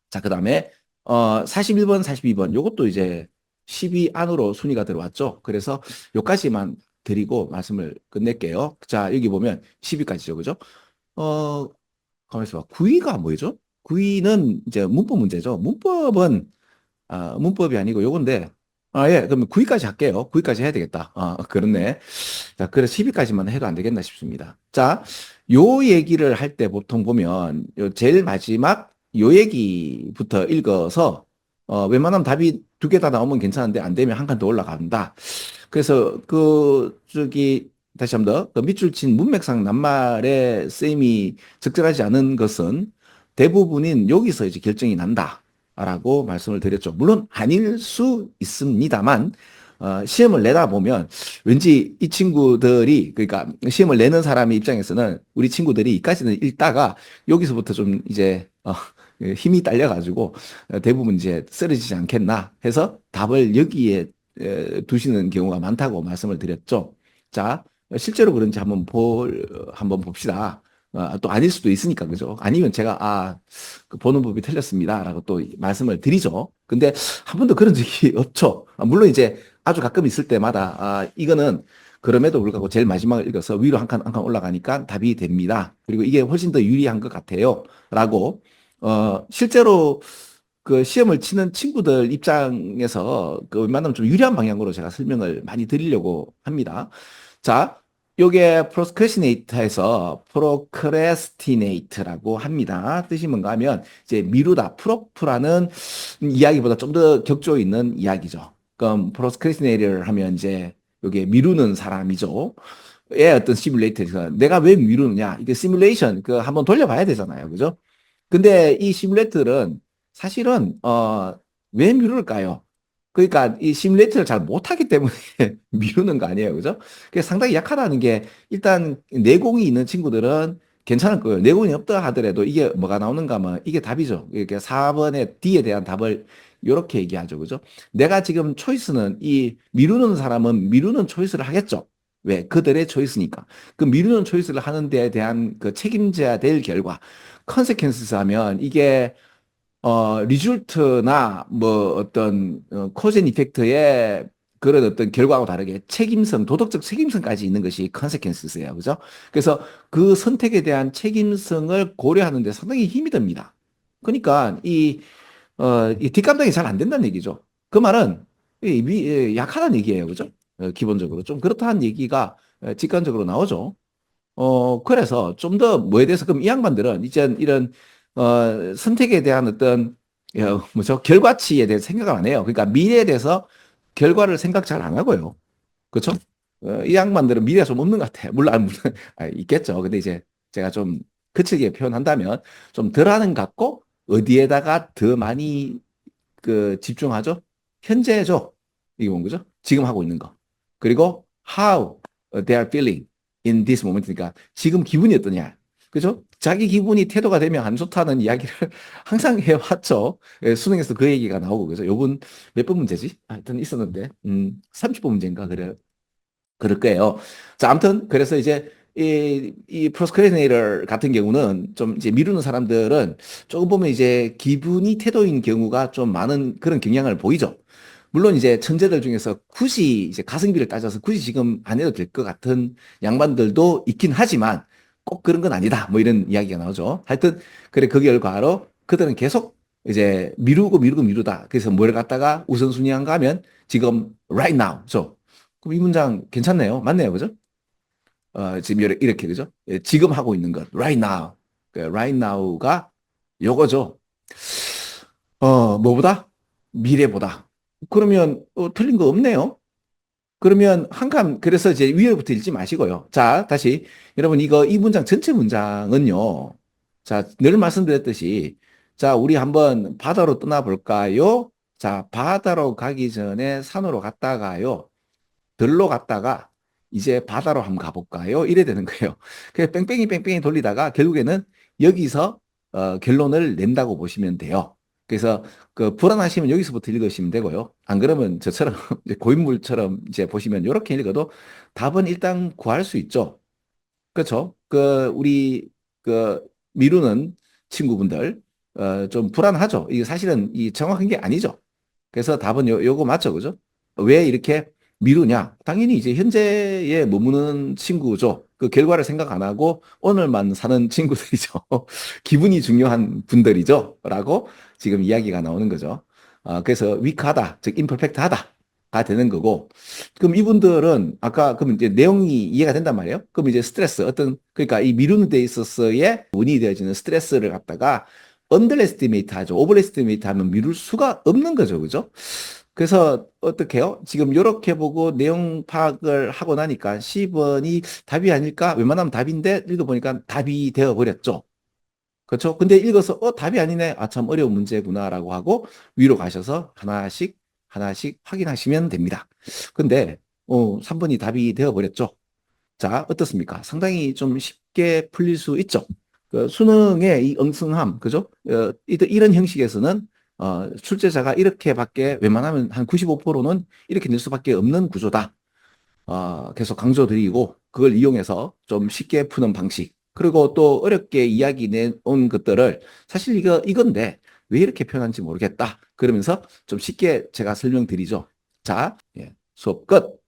자, 그 다음에 41번, 42번 요것도 이제 10위 안으로 순위가 들어왔죠. 그래서 요까지만 드리고 말씀을 끝낼게요. 자, 여기 보면 10위까지죠. 그죠? 어, 가만히 있어봐. 9위가 뭐죠? 9위는 이제 문법 문제죠. 문법은 문법이 아니고 요건데, 예, 그러면 9위까지 할게요. 9위까지 해야 되겠다. 그렇네. 자, 그래서 10위까지만 해도 안 되겠나 싶습니다. 자, 요 얘기를 할 때 보통 보면, 요 제일 마지막 요 얘기부터 읽어서, 웬만하면 답이 두 개 다 나오면 괜찮은데, 안 되면 한 칸 더 올라간다. 그래서, 다시 한 번 더, 그 밑줄 친 문맥상 낱말의 쓰임이 적절하지 않은 것은 대부분인 여기서 이제 결정이 난다. 라고 말씀을 드렸죠. 물론 아닐 수 있습니다만, 시험을 내다 보면 왠지 이 친구들이, 그러니까 시험을 내는 사람의 입장에서는 우리 친구들이 이까지는 읽다가 여기서부터 좀 이제, 힘이 딸려가지고 대부분 이제 쓰러지지 않겠나 해서 답을 여기에 두시는 경우가 많다고 말씀을 드렸죠. 자, 실제로 그런지 한번 봅시다. 또 아닐 수도 있으니까, 그죠? 아니면 제가, 그 보는 법이 틀렸습니다라고 또 말씀을 드리죠. 근데 한 번도 그런 적이 없죠. 물론 이제 아주 가끔 있을 때마다, 이거는 그럼에도 불구하고 제일 마지막을 읽어서 위로 한 칸 올라가니까 답이 됩니다. 그리고 이게 훨씬 더 유리한 것 같아요. 라고, 실제로 그 시험을 치는 친구들 입장에서 그 웬만하면 좀 유리한 방향으로 제가 설명을 많이 드리려고 합니다. 자, 요게 procrastinate에서 procrastinate라고 합니다. 뜻이 뭔가 하면 이제 미루다, 프로프라는 이야기보다 좀 더 격조 있는 이야기죠. 그럼 procrastinator 하면 이제 요게 미루는 사람이죠. 의 어떤 시뮬레이터에서 내가 왜 미루느냐? 이게 시뮬레이션 그 한번 돌려봐야 되잖아요. 그죠? 근데 이 시뮬레이터는 사실은 왜 미룰까요? 그러니까 이 시뮬레이터를 잘 못하기 때문에 미루는 거 아니에요, 그죠? 그게 상당히 약하다는 게 일단 내공이 있는 친구들은 괜찮을 거예요. 내공이 없다 하더라도 이게 뭐가 나오는가 하면 이게 답이죠. 이렇게 4번의 D에 대한 답을 이렇게 얘기하죠, 그죠? 내가 지금 초이스는 이 미루는 사람은 미루는 초이스를 하겠죠. 왜? 그들의 초이스니까. 그 미루는 초이스를 하는 데에 대한 그 책임져야 될 결과. 컨세퀀스 하면 이게 리줄트나 뭐 어떤 코젠 이펙트의 그런 어떤 결과하고 다르게 책임성, 도덕적 책임성까지 있는 것이 컨세퀀스예요. 그죠? 그래서 그 선택에 대한 책임성을 고려하는 데 상당히 힘이 듭니다. 그러니까 이 뒷감당이 잘 안 된다는 얘기죠. 그 말은 약하다는 얘기예요. 그죠? 기본적으로. 좀 그렇다는 얘기가 직관적으로 나오죠. 그래서 좀 더 뭐에 대해서 그럼 이 양반들은 이제 이런 선택에 대한 어떤 뭐죠? 결과치에 대해서 생각을 안 해요. 그러니까 미래에 대해서 결과를 생각 잘 안 하고요. 그렇죠? 이 양반들은 미래가 좀 없는 것 같아요. 물론 있겠죠. 근데 이제 제가 좀 거칠게 표현한다면 좀 덜하는 것 같고 어디에다가 더 많이 그 집중하죠? 현재죠. 이게 뭔 거죠? 지금 하고 있는 거. 그리고 how they are feeling in this moment. 그러니까 지금 기분이 어떠냐. 그죠? 자기 기분이 태도가 되면 안 좋다는 이야기를 항상 해왔죠. 수능에서 그 얘기가 나오고, 그죠? 요번 몇 번 문제지? 하여튼 있었는데, 30번 문제인가, 그래. 그럴 거예요. 자, 아무튼, 그래서 이제, 이 프로스크리네이터 같은 경우는 좀 이제 미루는 사람들은 조금 보면 이제 기분이 태도인 경우가 좀 많은 그런 경향을 보이죠. 물론 이제 천재들 중에서 굳이 이제 가성비를 따져서 굳이 지금 안 해도 될 것 같은 양반들도 있긴 하지만 꼭 그런 건 아니다. 뭐 이런 이야기가 나오죠. 하여튼, 그래, 그 결과로 그들은 계속 이제 미루다. 그래서 뭘 갖다가 우선순위한가 하면 지금 right now. 그럼 이 문장 괜찮네요. 맞네요. 그죠? 지금 이렇게, 그죠? 예, 지금 하고 있는 것. Right now. 그 right now가 요거죠. 뭐보다? 미래보다. 그러면, 틀린 거 없네요. 그러면 한 칸, 그래서 이제 위에부터 읽지 마시고요. 자, 다시. 여러분, 이 문장, 전체 문장은요. 자, 늘 말씀드렸듯이, 자, 우리 한번 바다로 떠나볼까요? 자, 바다로 가기 전에 산으로 갔다가요. 들로 갔다가 이제 바다로 한번 가볼까요? 이래 되는 거예요. 그래서 뺑뺑이 돌리다가 결국에는 여기서 결론을 낸다고 보시면 돼요. 그래서 그 불안하시면 여기서부터 읽으시면 되고요. 안 그러면 저처럼 이제 고인물처럼 이제 보시면 이렇게 읽어도 답은 일단 구할 수 있죠. 그렇죠? 그 우리 그 미루는 친구분들 좀 불안하죠. 이게 사실은 이 정확한 게 아니죠. 그래서 답은 요거 맞죠, 그죠? 왜 이렇게 미루냐? 당연히 이제 현재에 머무는 친구죠. 그 결과를 생각 안 하고 오늘만 사는 친구들이죠. 기분이 중요한 분들이죠. 라고 지금 이야기가 나오는 거죠. 그래서 위크하다, 즉 임퍼펙트하다가 되는 거고. 그럼 이분들은 아까 그럼 이제 내용이 이해가 된단 말이에요. 그럼 이제 스트레스 어떤 그러니까 이 미루는 데 있어서의 원인이 되어지는 스트레스를 갖다가 언더에스티메이트 하죠. 오버에스티메이트 하면 미룰 수가 없는 거죠. 그죠? 그래서 어떻게 해요? 지금 이렇게 보고 내용 파악을 하고 나니까 10번이 답이 아닐까? 웬만하면 답인데 읽어보니까 답이 되어 버렸죠. 그렇죠? 근데 읽어서 답이 아니네. 아, 참 어려운 문제구나라고 하고 위로 가셔서 하나씩 하나씩 확인하시면 됩니다. 근데 3번이 답이 되어 버렸죠. 자, 어떻습니까? 상당히 좀 쉽게 풀릴 수 있죠. 그 수능의 이 엉성함, 그죠? 이런 형식에서는 출제자가 이렇게밖에 웬만하면 한 95%는 이렇게 낼 수밖에 없는 구조다. 계속 강조드리고 그걸 이용해서 좀 쉽게 푸는 방식. 그리고 또 어렵게 이야기 내온 것들을 사실 이건데 왜 이렇게 표현하는지 모르겠다. 그러면서 좀 쉽게 제가 설명드리죠. 자, 예, 수업 끝.